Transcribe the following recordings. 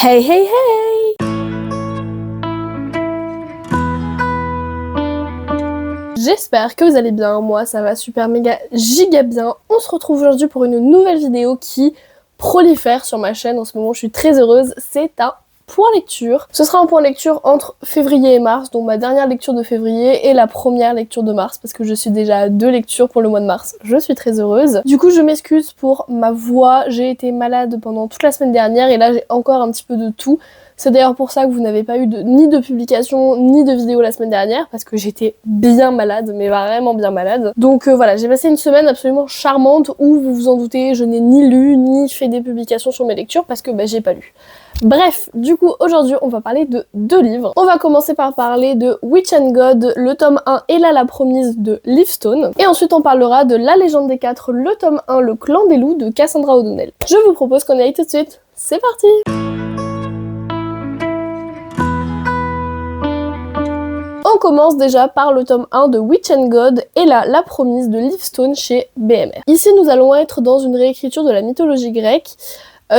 Hey hey hey! J'espère que vous allez bien, moi ça va super méga giga bien. On se retrouve aujourd'hui pour une nouvelle vidéo qui prolifère sur ma chaîne en ce moment, je suis très heureuse. C'est un point lecture. Ce sera un point lecture entre février et mars, donc ma dernière lecture de février et la première lecture de mars, parce que je suis déjà à 2 lectures pour le mois de mars. Je suis très heureuse. Du coup, je m'excuse pour ma voix, j'ai été malade pendant toute la semaine dernière et là j'ai encore un petit peu de tout. C'est d'ailleurs pour ça que vous n'avez pas eu ni de publication ni de vidéo la semaine dernière, parce que j'étais bien malade, mais vraiment bien malade. Donc voilà, j'ai passé une semaine absolument charmante où, vous vous en doutez, je n'ai ni lu ni fait des publications sur mes lectures parce que j'ai pas lu. Bref, du coup aujourd'hui on va parler de 2 livres. On va commencer par parler de Witch and God, le tome 1 Ella la promise de Livestone. Et ensuite on parlera de La légende des 4, le tome 1 Le clan des loups de Cassandra O'Donnell. Je vous propose qu'on y aille tout de suite. C'est parti! On commence déjà par le tome 1 de Witch and God, Ella la promise de Livestone chez BMR. Ici nous allons être dans une réécriture de la mythologie grecque.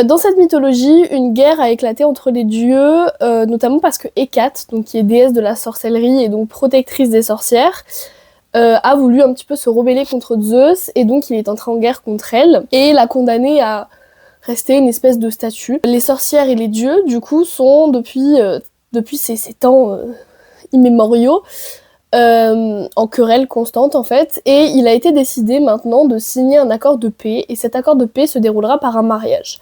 Dans cette mythologie, une guerre a éclaté entre les dieux, notamment parce que Hécate, donc qui est déesse de la sorcellerie et donc protectrice des sorcières, a voulu un petit peu se rebeller contre Zeus et donc il est entré en guerre contre elle et l'a condamnée à rester une espèce de statue. Les sorcières et les dieux, du coup, sont depuis ces temps immémoriaux, en querelle constante en fait, et il a été décidé maintenant de signer un accord de paix, et cet accord de paix se déroulera par un mariage.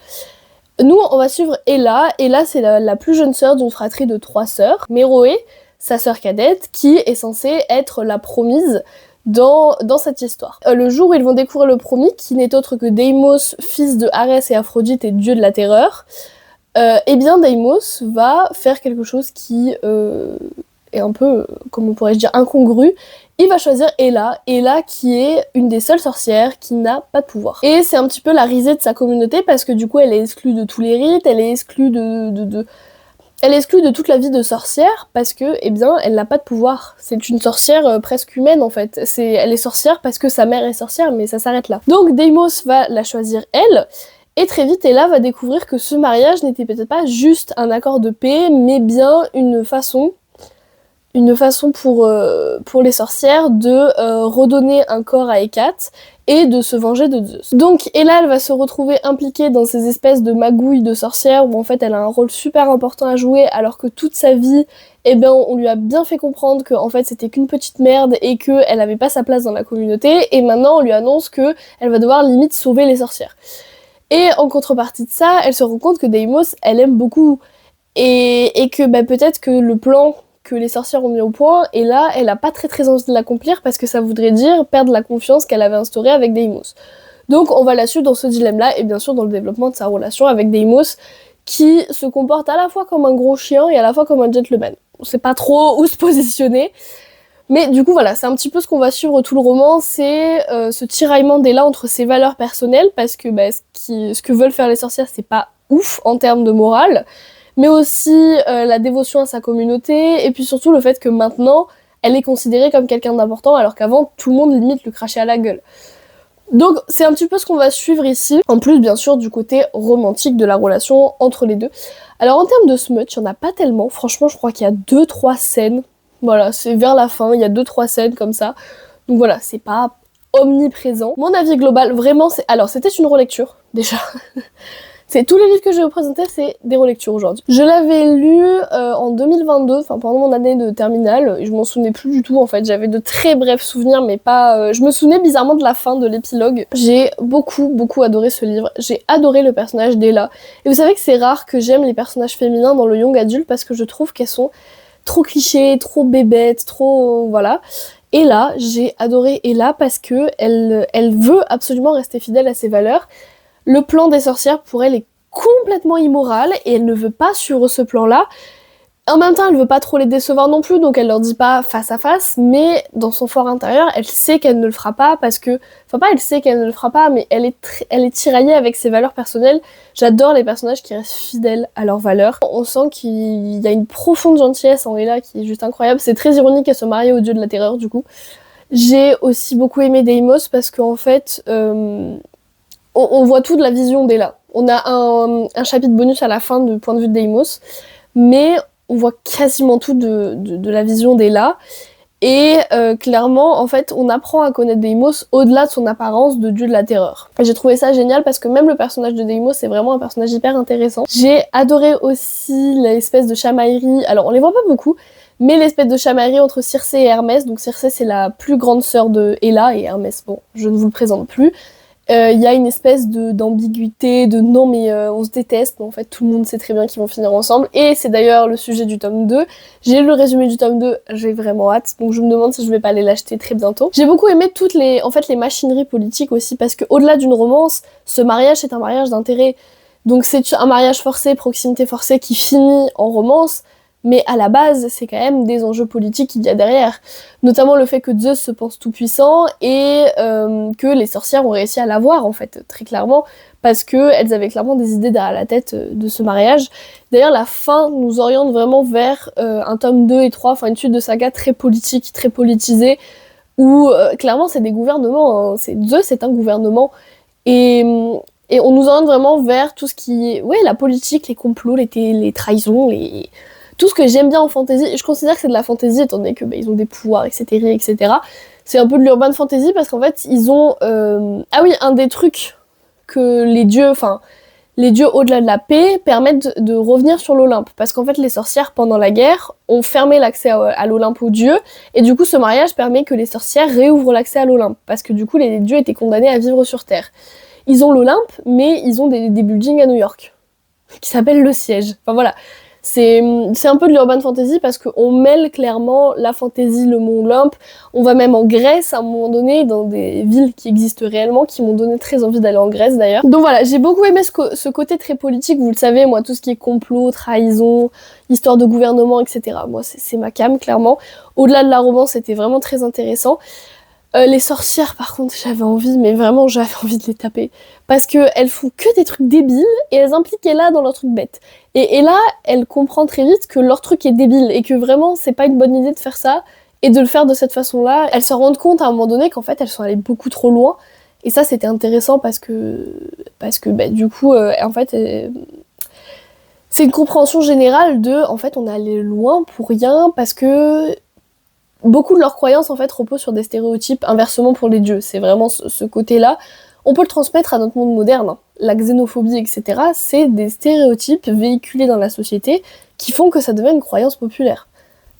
Nous, on va suivre Ella. Ella, c'est la plus jeune sœur d'une fratrie de 3 sœurs. Méroé, sa sœur cadette, qui est censée être la promise dans cette histoire. Le jour où ils vont découvrir le promis, qui n'est autre que Deimos, fils de Arès et Aphrodite et dieu de la terreur, eh bien Deimos va faire quelque chose qui est un peu, comment pourrais-je dire, incongru. Il va choisir Ella qui est une des seules sorcières qui n'a pas de pouvoir. Et c'est un petit peu la risée de sa communauté parce que du coup elle est exclue de tous les rites, elle est exclue elle est exclue de toute la vie de sorcière parce que, eh bien, elle n'a pas de pouvoir. C'est une sorcière presque humaine en fait. Elle est sorcière parce que sa mère est sorcière, mais ça s'arrête là. Donc Deimos va la choisir elle. Et très vite, Ella va découvrir que ce mariage n'était peut-être pas juste un accord de paix, mais bien une façon pour les sorcières de redonner un corps à Hécate et de se venger de Zeus. Donc Ella, elle va se retrouver impliquée dans ces espèces de magouilles de sorcières où en fait elle a un rôle super important à jouer alors que toute sa vie, eh ben, on lui a bien fait comprendre que en fait c'était qu'une petite merde et qu'elle avait pas sa place dans la communauté, et maintenant on lui annonce que elle va devoir limite sauver les sorcières. Et en contrepartie de ça, elle se rend compte que Deimos, elle aime beaucoup et que peut-être que le plan que les sorcières ont mis au point, et là, elle a pas très envie de l'accomplir parce que ça voudrait dire perdre la confiance qu'elle avait instaurée avec Deimos. Donc on va la suivre dans ce dilemme-là, et bien sûr dans le développement de sa relation avec Deimos, qui se comporte à la fois comme un gros chien et à la fois comme un gentleman. On sait pas trop où se positionner, mais du coup voilà, c'est un petit peu ce qu'on va suivre tout le roman, c'est ce tiraillement d'Ella entre ses valeurs personnelles, parce que ce que veulent faire les sorcières, c'est pas ouf en termes de morale, mais aussi la dévotion à sa communauté, et puis surtout le fait que maintenant, elle est considérée comme quelqu'un d'important, alors qu'avant, tout le monde limite lui crachait à la gueule. Donc c'est un petit peu ce qu'on va suivre ici, en plus bien sûr du côté romantique de la relation entre les deux. Alors en termes de smut, il n'y en a pas tellement, franchement je crois qu'il y a 2-3 scènes, voilà, c'est vers la fin, il y a 2-3 scènes comme ça, donc voilà, c'est pas omniprésent. Mon avis global, vraiment, alors c'était une relecture, déjà. C'est tous les livres que je vais vous présenter, c'est des relectures aujourd'hui. Je l'avais lu en 2022, enfin pendant mon année de terminale, et je m'en souvenais plus du tout en fait, j'avais de très brefs souvenirs mais pas... je me souvenais bizarrement de la fin de l'épilogue. J'ai beaucoup adoré ce livre, j'ai adoré le personnage d'Ella. Et vous savez que c'est rare que j'aime les personnages féminins dans le young adulte parce que je trouve qu'elles sont trop clichés, trop bébêtes, trop... voilà. Et là, j'ai adoré Ella parce que elle veut absolument rester fidèle à ses valeurs. Le plan des sorcières, pour elle, est complètement immoral et elle ne veut pas suivre ce plan-là. En même temps, elle veut pas trop les décevoir non plus, donc elle leur dit pas face à face, mais dans son fort intérieur, elle sait qu'elle ne le fera pas parce que... Enfin pas elle sait qu'elle ne le fera pas, mais elle est tiraillée avec ses valeurs personnelles. J'adore les personnages qui restent fidèles à leurs valeurs. On sent qu'il y a une profonde gentillesse en Ella qui est juste incroyable. C'est très ironique qu'elle se marie au dieu de la terreur, du coup. J'ai aussi beaucoup aimé Deimos parce qu'en fait... on voit tout de la vision d'Ella. On a un chapitre bonus à la fin du point de vue de Deimos, mais on voit quasiment tout de la vision d'Ella. Et clairement, en fait, on apprend à connaître Deimos au-delà de son apparence de dieu de la terreur. Et j'ai trouvé ça génial parce que même le personnage de Deimos, c'est vraiment un personnage hyper intéressant. J'ai adoré aussi l'espèce de chamaillerie. Alors, on les voit pas beaucoup, mais l'espèce de chamaillerie entre Circé et Hermès. Donc Circé, c'est la plus grande sœur de Ella, et Hermès, bon, je ne vous le présente plus. Y a une espèce d'ambiguïté, de non mais on se déteste, mais en fait tout le monde sait très bien qu'ils vont finir ensemble, et c'est d'ailleurs le sujet du tome 2. J'ai lu le résumé du tome 2, j'ai vraiment hâte, donc je me demande si je vais pas aller l'acheter très bientôt. J'ai beaucoup aimé toutes les machineries politiques aussi, parce que au-delà d'une romance, ce mariage est un mariage d'intérêt. Donc c'est un mariage forcé, proximité forcée qui finit en romance, mais à la base, c'est quand même des enjeux politiques qu'il y a derrière. Notamment le fait que Zeus se pense tout puissant et que les sorcières ont réussi à l'avoir, en fait, très clairement, parce qu'elles avaient clairement des idées derrière la tête de ce mariage. D'ailleurs, la fin nous oriente vraiment vers un tome 2 et 3, enfin une suite de saga très politique, très politisée, où clairement c'est des gouvernements, hein. Zeus est un gouvernement, et on nous oriente vraiment vers tout ce qui est, ouais, la politique, les complots, les trahisons, tout ce que j'aime bien en fantasy. Et je considère que c'est de la fantasy étant donné que ils ont des pouvoirs, etc. C'est un peu de l'urban fantasy parce qu'en fait ils ont ah oui, un des trucs que les dieux au-delà de la paix permettent de revenir sur l'Olympe, parce qu'en fait les sorcières pendant la guerre ont fermé l'accès à l'Olympe aux dieux, et du coup ce mariage permet que les sorcières réouvrent l'accès à l'Olympe, parce que du coup les dieux étaient condamnés à vivre sur Terre. Ils ont l'Olympe, mais ils ont des buildings à New York qui s'appellent le siège. Enfin voilà. C'est un peu de l'urban fantasy parce qu'on mêle clairement la fantasy, le mont Olympe. On va même en Grèce à un moment donné, dans des villes qui existent réellement, qui m'ont donné très envie d'aller en Grèce d'ailleurs. Donc voilà, j'ai beaucoup aimé ce côté très politique, vous le savez, moi tout ce qui est complot, trahison, histoire de gouvernement, etc. Moi c'est ma came, clairement. Au-delà de la romance, c'était vraiment très intéressant. Les sorcières, par contre, j'avais envie de les taper. Parce qu'elles font que des trucs débiles, et elles impliquent Ella dans leurs trucs bêtes. Et Ella, elle comprend très vite que leur truc est débile, et que vraiment, c'est pas une bonne idée de faire ça, et de le faire de cette façon-là. Elles se rendent compte à un moment donné qu'en fait, elles sont allées beaucoup trop loin. Et ça, c'était intéressant parce que du coup, en fait, c'est une compréhension générale de, en fait, on est allé loin pour rien, parce que beaucoup de leurs croyances en fait reposent sur des stéréotypes, inversement pour les dieux. C'est vraiment ce côté-là. On peut le transmettre à notre monde moderne. La xénophobie, etc., c'est des stéréotypes véhiculés dans la société qui font que ça devient une croyance populaire.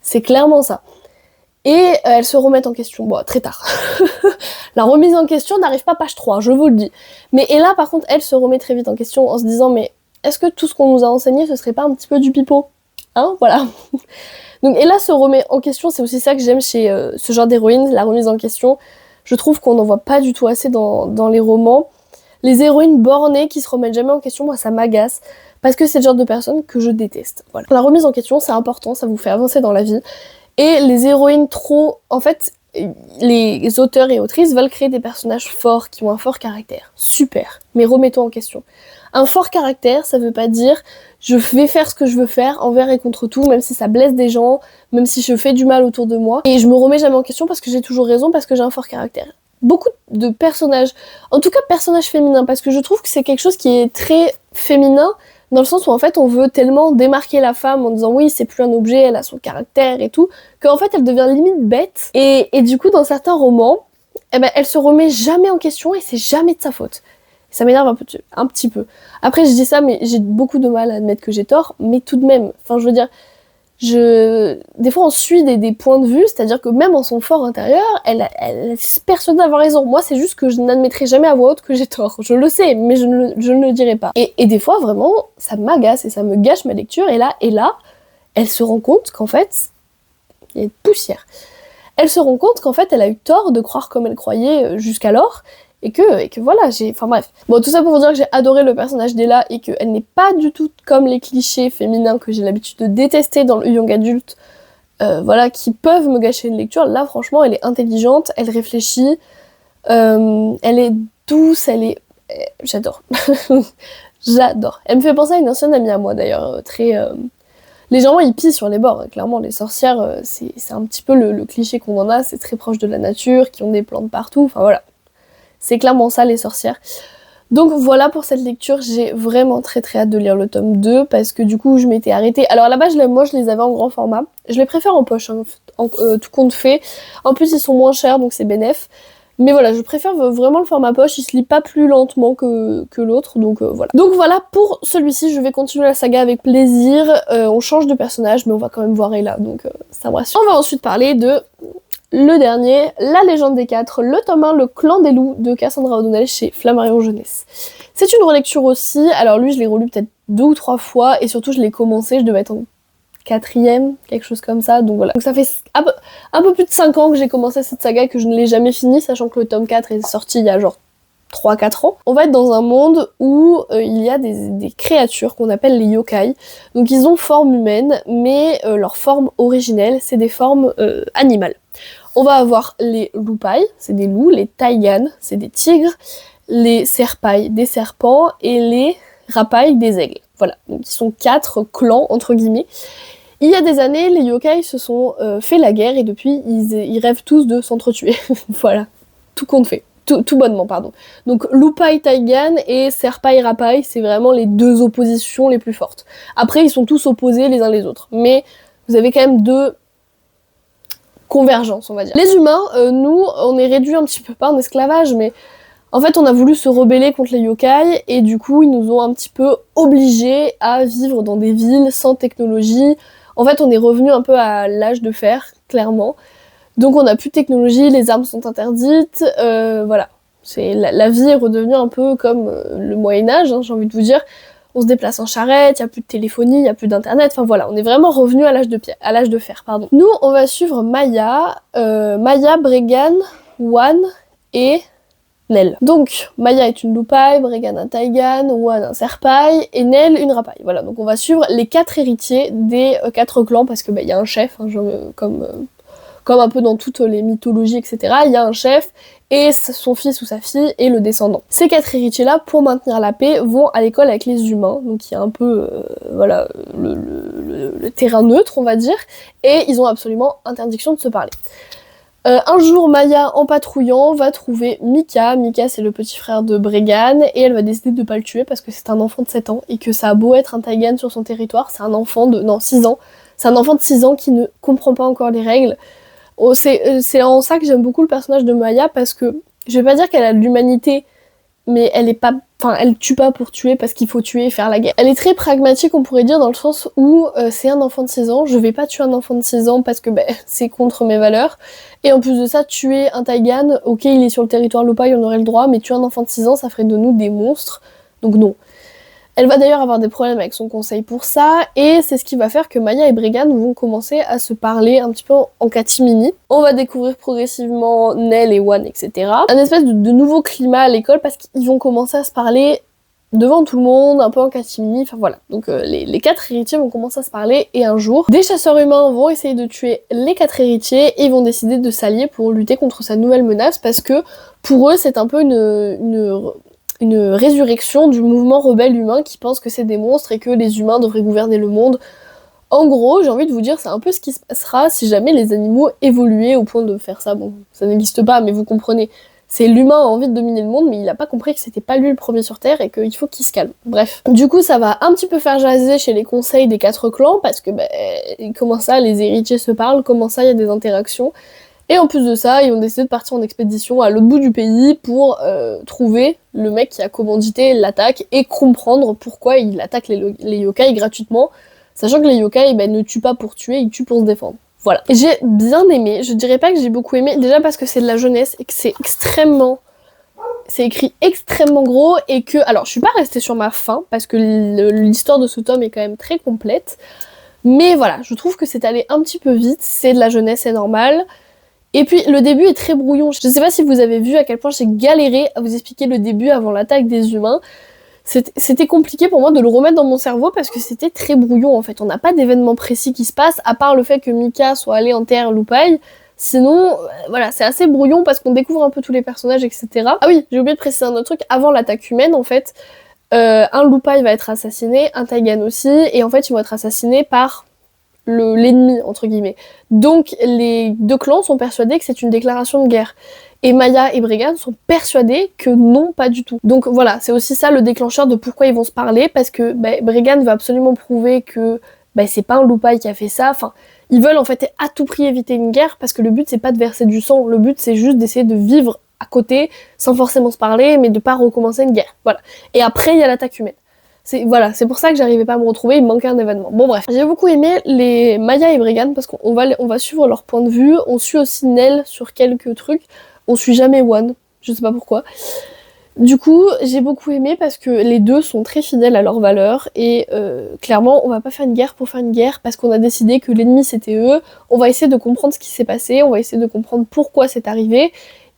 C'est clairement ça. Et elles se remettent en question, bon, très tard. La remise en question n'arrive pas page 3, je vous le dis. Mais et là, par contre, elle se remet très vite en question en se disant, mais est-ce que tout ce qu'on nous a enseigné, ce serait pas un petit peu du pipeau ? Hein, voilà. Donc Ella se remet en question, c'est aussi ça que j'aime chez ce genre d'héroïne, la remise en question. Je trouve qu'on n'en voit pas du tout assez dans les romans. Les héroïnes bornées qui se remettent jamais en question, moi ça m'agace, parce que c'est le genre de personne que je déteste. Voilà. La remise en question, c'est important, ça vous fait avancer dans la vie. Et les héroïnes trop... En fait, les auteurs et autrices veulent créer des personnages forts, qui ont un fort caractère. Super, mais remettons en question. Un fort caractère, ça veut pas dire je vais faire ce que je veux faire envers et contre tout, même si ça blesse des gens, même si je fais du mal autour de moi. Et je me remets jamais en question parce que j'ai toujours raison, parce que j'ai un fort caractère. Beaucoup de personnages, en tout cas personnages féminins, parce que je trouve que c'est quelque chose qui est très féminin, dans le sens où en fait on veut tellement démarquer la femme en disant oui c'est plus un objet, elle a son caractère et tout, qu'en fait elle devient limite bête. Et du coup dans certains romans, elle se remet jamais en question et c'est jamais de sa faute. Ça m'énerve un petit peu. Après, je dis ça, mais j'ai beaucoup de mal à admettre que j'ai tort, mais tout de même, enfin, je veux dire, des fois, on suit des points de vue, c'est-à-dire que même en son fort intérieur, elle est persuadée d'avoir raison. Moi, c'est juste que je n'admettrai jamais à voix haute que j'ai tort. Je le sais, mais je ne le dirai pas. Et des fois, vraiment, ça m'agace et ça me gâche ma lecture. Et là, elle se rend compte qu'en fait, il y a une poussière. Elle se rend compte qu'en fait, elle a eu tort de croire comme elle croyait jusqu'alors. Et que voilà, enfin bref. Bon, tout ça pour vous dire que j'ai adoré le personnage d'Ella et qu'elle n'est pas du tout comme les clichés féminins que j'ai l'habitude de détester dans le young adulte, voilà, qui peuvent me gâcher une lecture. Là, franchement, elle est intelligente, elle réfléchit, elle est douce, j'adore. J'adore. Elle me fait penser à une ancienne amie à moi, d'ailleurs, très... Légèrement hippie sur les bords, hein. Clairement, les sorcières, c'est un petit peu le cliché qu'on en a, c'est très proche de la nature, qui ont des plantes partout, enfin voilà. C'est clairement ça, les sorcières. Donc voilà pour cette lecture, j'ai vraiment très hâte de lire le tome 2 parce que du coup je m'étais arrêtée. Alors là-bas moi je les avais en grand format, je les préfère en poche, hein, tout compte fait. En plus ils sont moins chers donc c'est bénef. Mais voilà, je préfère vraiment le format poche, il se lit pas plus lentement que l'autre, donc voilà. Donc voilà, pour celui-ci, je vais continuer la saga avec plaisir. On change de personnage, mais on va quand même voir Ella, donc ça me rassure. On va ensuite parler de le dernier, La Légende des Quatre, le tome 1, Le Clan des Loups de Cassandra O'Donnell chez Flammarion Jeunesse. C'est une relecture aussi, alors lui je l'ai relu peut-être 2 ou 3 fois, et surtout je l'ai commencé, je devais être en 4e, quelque chose comme ça, donc voilà. Donc ça fait un peu plus de 5 ans que j'ai commencé cette saga et que je ne l'ai jamais fini, sachant que le tome 4 est sorti il y a genre 3-4 ans. On va être dans un monde où il y a des créatures qu'on appelle les yokai. Donc ils ont forme humaine, mais leur forme originelle, c'est des formes animales. On va avoir les loupai, c'est des loups, les taigan, c'est des tigres, les serpai, des serpents, et les rapai, des aigles. Voilà, donc ils sont 4 clans, entre guillemets. Il y a des années, les yokai se sont fait la guerre et depuis, ils rêvent tous de s'entretuer. Voilà, tout compte fait. Tout bonnement, pardon. Donc Lupai Taigan et Serpai Rapai, c'est vraiment les 2 oppositions les plus fortes. Après, ils sont tous opposés les uns les autres. Mais vous avez quand même 2 convergences, on va dire. Les humains, nous, on est réduits un petit peu, pas en esclavage, mais en fait, on a voulu se rebeller contre les yokai, et du coup, ils nous ont un petit peu obligés à vivre dans des villes sans technologie. En fait, on est revenu un peu à l'âge de fer, clairement. Donc on n'a plus de technologie, les armes sont interdites, voilà. La vie est redevenue un peu comme le Moyen-Âge, hein, j'ai envie de vous dire. On se déplace en charrette, il n'y a plus de téléphonie, il n'y a plus d'internet, enfin voilà, on est vraiment revenu à l'âge de fer, pardon. Nous, on va suivre Maya, Bregan, Wan et Nell. Donc, Maya est une loupai, Bregan un taigan, Wan un serpai, et Nell une rapai. Voilà, donc on va suivre les 4 héritiers des 4 clans, parce que y a un chef, hein, comme un peu dans toutes les mythologies, etc. Il y a un chef, et son fils ou sa fille est le descendant. Ces 4 héritiers-là, pour maintenir la paix, vont à l'école avec les humains, donc il y a un peu, voilà, le terrain neutre, on va dire, et ils ont absolument interdiction de se parler. Un jour, Maya, en patrouillant, va trouver Mika. Mika, c'est le petit frère de Bregan, et elle va décider de pas le tuer parce que c'est un enfant de 7 ans, et que ça a beau être un taigan sur son territoire, c'est un enfant de... non, 6 ans. C'est un enfant de 6 ans qui ne comprend pas encore les règles. Oh, c'est en ça que j'aime beaucoup le personnage de Maya, parce que je vais pas dire qu'elle a de l'humanité, mais elle est pas, enfin elle tue pas pour tuer parce qu'il faut tuer et faire la guerre. Elle est très pragmatique, on pourrait dire, dans le sens où c'est un enfant de 6 ans, je vais pas tuer un enfant de 6 ans parce que c'est contre mes valeurs. Et en plus de ça, tuer un taigan, ok il est sur le territoire loupai, on aurait le droit, mais tuer un enfant de 6 ans, ça ferait de nous des monstres, donc non. Elle va d'ailleurs avoir des problèmes avec son conseil pour ça, et c'est ce qui va faire que Maya et Bregan vont commencer à se parler un petit peu en catimini. On va découvrir progressivement Nell et Wan, etc. Un espèce de nouveau climat à l'école, parce qu'ils vont commencer à se parler devant tout le monde, un peu en catimini, enfin voilà. Donc les 4 héritiers vont commencer à se parler, et un jour, des chasseurs humains vont essayer de tuer les 4 héritiers, et vont décider de s'allier pour lutter contre sa nouvelle menace, parce que pour eux c'est un peu une résurrection du mouvement rebelle humain qui pense que c'est des monstres et que les humains devraient gouverner le monde. En gros, j'ai envie de vous dire, c'est un peu ce qui se passera si jamais les animaux évoluaient au point de faire ça. Bon, ça n'existe pas, mais vous comprenez. C'est l'humain a envie de dominer le monde, mais il a pas compris que c'était pas lui le premier sur Terre et qu'il faut qu'il se calme. Bref. Du coup, ça va un petit peu faire jaser chez les conseils des 4 clans, parce que comment ça, les héritiers se parlent, comment ça, il y a des interactions. Et en plus de ça, ils ont décidé de partir en expédition à l'autre bout du pays pour trouver le mec qui a commandité l'attaque et comprendre pourquoi il attaque les yokai gratuitement, sachant que les yokai ne tuent pas pour tuer, ils tuent pour se défendre. Voilà. Et j'ai bien aimé, je dirais pas que j'ai beaucoup aimé, déjà parce que c'est de la jeunesse et que c'est écrit extrêmement gros, et que... Alors, je suis pas restée sur ma faim, parce que l'histoire de ce tome est quand même très complète, mais voilà, je trouve que c'est allé un petit peu vite, c'est de la jeunesse, c'est normal. Et puis le début est très brouillon. Je sais pas si vous avez vu à quel point j'ai galéré à vous expliquer le début avant l'attaque des humains. C'était compliqué pour moi de le remettre dans mon cerveau parce que c'était très brouillon en fait. On n'a pas d'événement précis qui se passe, à part le fait que Mika soit allée en terre loupai. Sinon, voilà, c'est assez brouillon parce qu'on découvre un peu tous les personnages, etc. Ah oui, j'ai oublié de préciser un autre truc. Avant l'attaque humaine, en fait, un loupai va être assassiné, un taigan aussi, et en fait ils vont être assassinés par l'ennemi, entre guillemets. Donc les 2 clans sont persuadés que c'est une déclaration de guerre. Et Maya et Bregan sont persuadés que non, pas du tout. Donc voilà, c'est aussi ça le déclencheur de pourquoi ils vont se parler, parce que Bregan veut absolument prouver que c'est pas un loupaille qui a fait ça, enfin, ils veulent en fait à tout prix éviter une guerre, parce que le but c'est pas de verser du sang, le but c'est juste d'essayer de vivre à côté, sans forcément se parler, mais de pas recommencer une guerre, voilà. Et après, il y a l'attaque humaine. C'est pour ça que j'arrivais pas à me retrouver, il me manquait un événement. Bon bref, j'ai beaucoup aimé les Maya et Bregan parce qu'on va suivre leur point de vue, on suit aussi Nell sur quelques trucs, on suit jamais One, je sais pas pourquoi. Du coup, j'ai beaucoup aimé parce que les deux sont très fidèles à leurs valeurs et clairement, on va pas faire une guerre pour faire une guerre parce qu'on a décidé que l'ennemi c'était eux, on va essayer de comprendre ce qui s'est passé, on va essayer de comprendre pourquoi c'est arrivé.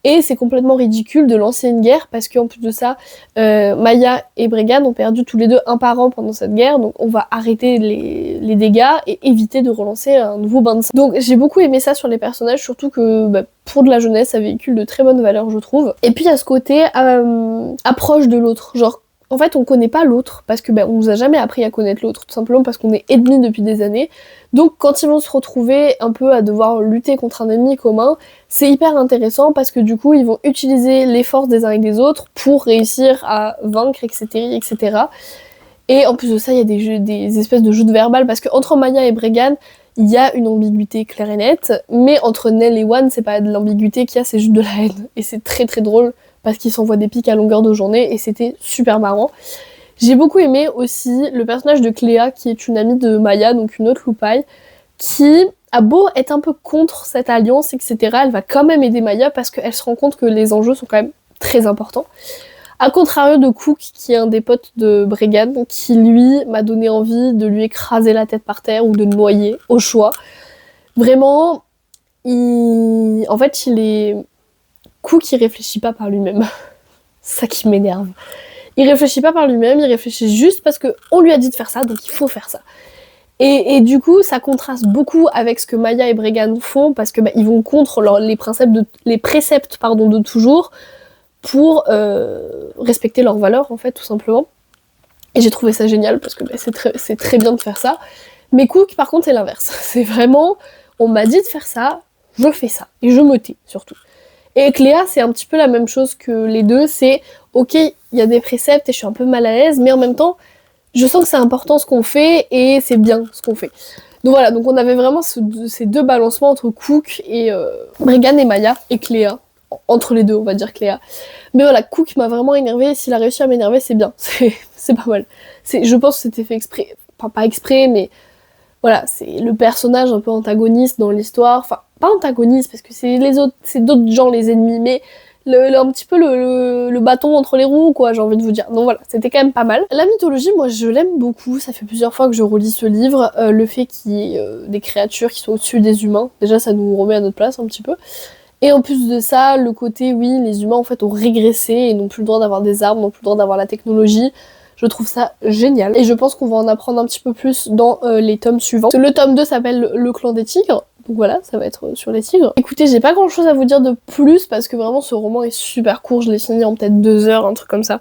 Et c'est complètement ridicule de lancer une guerre parce qu'en plus de ça, Maya et Bregan ont perdu tous les deux un parent pendant cette guerre, donc on va arrêter les dégâts et éviter de relancer un nouveau bain de sang. Donc j'ai beaucoup aimé ça sur les personnages, surtout que pour de la jeunesse, ça véhicule de très bonnes valeurs, je trouve. Et puis il y a ce côté approche de l'autre, genre en fait on connaît pas l'autre parce que on nous a jamais appris à connaître l'autre, tout simplement parce qu'on est ennemis depuis des années. Donc quand ils vont se retrouver un peu à devoir lutter contre un ennemi commun, c'est hyper intéressant parce que du coup ils vont utiliser les forces des uns et des autres pour réussir à vaincre, etc. etc. Et en plus de ça, il y a des espèces de joutes verbales parce qu'entre Maya et Bregan, il y a une ambiguïté claire et nette, mais entre Nell et One, c'est pas de l'ambiguïté qu'il y a, c'est juste de la haine. Et c'est très très drôle parce qu'ils s'envoient des pics à longueur de journée et c'était super marrant. J'ai beaucoup aimé aussi le personnage de Cléa qui est une amie de Maya, donc une autre loupaille, qui a beau être un peu contre cette alliance, etc., elle va quand même aider Maya parce qu'elle se rend compte que les enjeux sont quand même très importants. A contrario de Cook, qui est un des potes de Bregan, qui lui m'a donné envie de lui écraser la tête par terre ou de le noyer, au choix. Vraiment, en fait, Cook, il réfléchit pas par lui-même. C'est ça qui m'énerve. Il réfléchit pas par lui-même, il réfléchit juste parce qu'on lui a dit de faire ça, donc il faut faire ça. Et du coup, ça contraste beaucoup avec ce que Maya et Bregan font, parce que ils vont contre les préceptes de toujours, pour respecter leurs valeurs, en fait, tout simplement. Et j'ai trouvé ça génial, parce que c'est très bien de faire ça. Mais Cook, par contre, c'est l'inverse. C'est vraiment, on m'a dit de faire ça, je fais ça. Et je me tais, surtout. Et Cléa, c'est un petit peu la même chose que les deux, c'est, ok, il y a des préceptes et je suis un peu mal à l'aise, mais en même temps, je sens que c'est important ce qu'on fait, et c'est bien ce qu'on fait. Donc voilà, donc on avait vraiment ces deux balancements entre Cook et Bregan et Maya, et Cléa. Entre les deux, on va dire Cléa. Mais voilà, Cook m'a vraiment énervée. S'il a réussi à m'énerver, c'est bien. C'est pas mal. Je pense que c'était fait exprès. Enfin, pas exprès, mais voilà, c'est le personnage un peu antagoniste dans l'histoire. Enfin, pas antagoniste, parce que c'est d'autres gens les ennemis, mais un petit peu le bâton entre les roues, quoi, j'ai envie de vous dire. Donc voilà, c'était quand même pas mal. La mythologie, moi, je l'aime beaucoup. Ça fait plusieurs fois que je relis ce livre. Le fait qu'il y ait des créatures qui sont au-dessus des humains, déjà, ça nous remet à notre place un petit peu. Et en plus de ça, le côté, oui, les humains en fait ont régressé et n'ont plus le droit d'avoir des armes, n'ont plus le droit d'avoir la technologie. Je trouve ça génial. Et je pense qu'on va en apprendre un petit peu plus dans les tomes suivants. Le tome 2 s'appelle Le Clan des Tigres. Donc voilà, ça va être sur les tigres. Écoutez, j'ai pas grand chose à vous dire de plus parce que vraiment ce roman est super court. Je l'ai fini en peut-être 2 heures, un truc comme ça.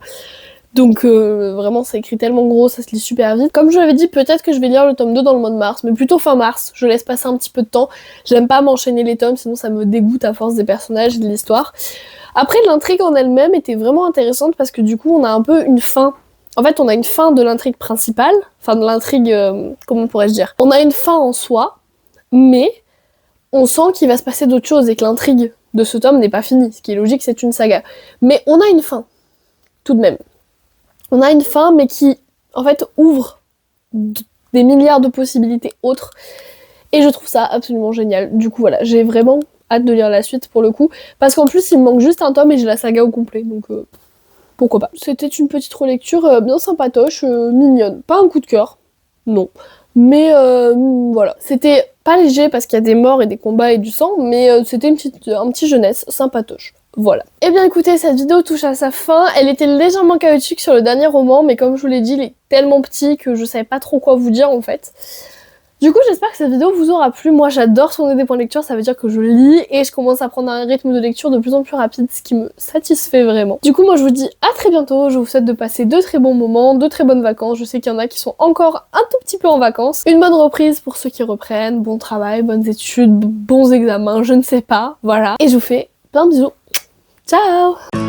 Donc vraiment c'est écrit tellement gros, ça se lit super vite. Comme je l'avais dit, peut-être que je vais lire le tome 2 dans le mois de mars, mais plutôt fin mars. Je laisse passer un petit peu de temps. J'aime pas m'enchaîner les tomes, sinon ça me dégoûte à force des personnages et de l'histoire. Après, l'intrigue en elle-même était vraiment intéressante parce que du coup on a un peu une fin. En fait, on a une fin de l'intrigue principale, enfin de l'intrigue, comment pourrais-je dire. On a une fin en soi, mais on sent qu'il va se passer d'autres choses et que l'intrigue de ce tome n'est pas finie. Ce qui est logique, c'est une saga. Mais on a une fin, tout de même. On a une fin, mais qui, en fait, ouvre des milliards de possibilités autres. Et je trouve ça absolument génial. Du coup, voilà, j'ai vraiment hâte de lire la suite, pour le coup. Parce qu'en plus, il me manque juste un tome et j'ai la saga au complet. Donc, pourquoi pas. C'était une petite relecture bien sympatoche, mignonne. Pas un coup de cœur, non. Mais voilà. C'était pas léger parce qu'il y a des morts et des combats et du sang, mais c'était un petit jeunesse sympatoche. Voilà. Et bien écoutez, cette vidéo touche à sa fin. Elle était légèrement chaotique sur le dernier roman, mais comme je vous l'ai dit, il est tellement petit que je savais pas trop quoi vous dire en fait. Du coup, j'espère que cette vidéo vous aura plu. Moi, j'adore tourner des points de lecture, ça veut dire que je lis et je commence à prendre un rythme de lecture de plus en plus rapide, ce qui me satisfait vraiment. Du coup, moi, je vous dis à très bientôt. Je vous souhaite de passer de très bons moments, de très bonnes vacances. Je sais qu'il y en a qui sont encore un tout petit peu en vacances. Une bonne reprise pour ceux qui reprennent. Bon travail, bonnes études, bons examens, je ne sais pas. Voilà. Et je vous fais plein de bisous. Ciao!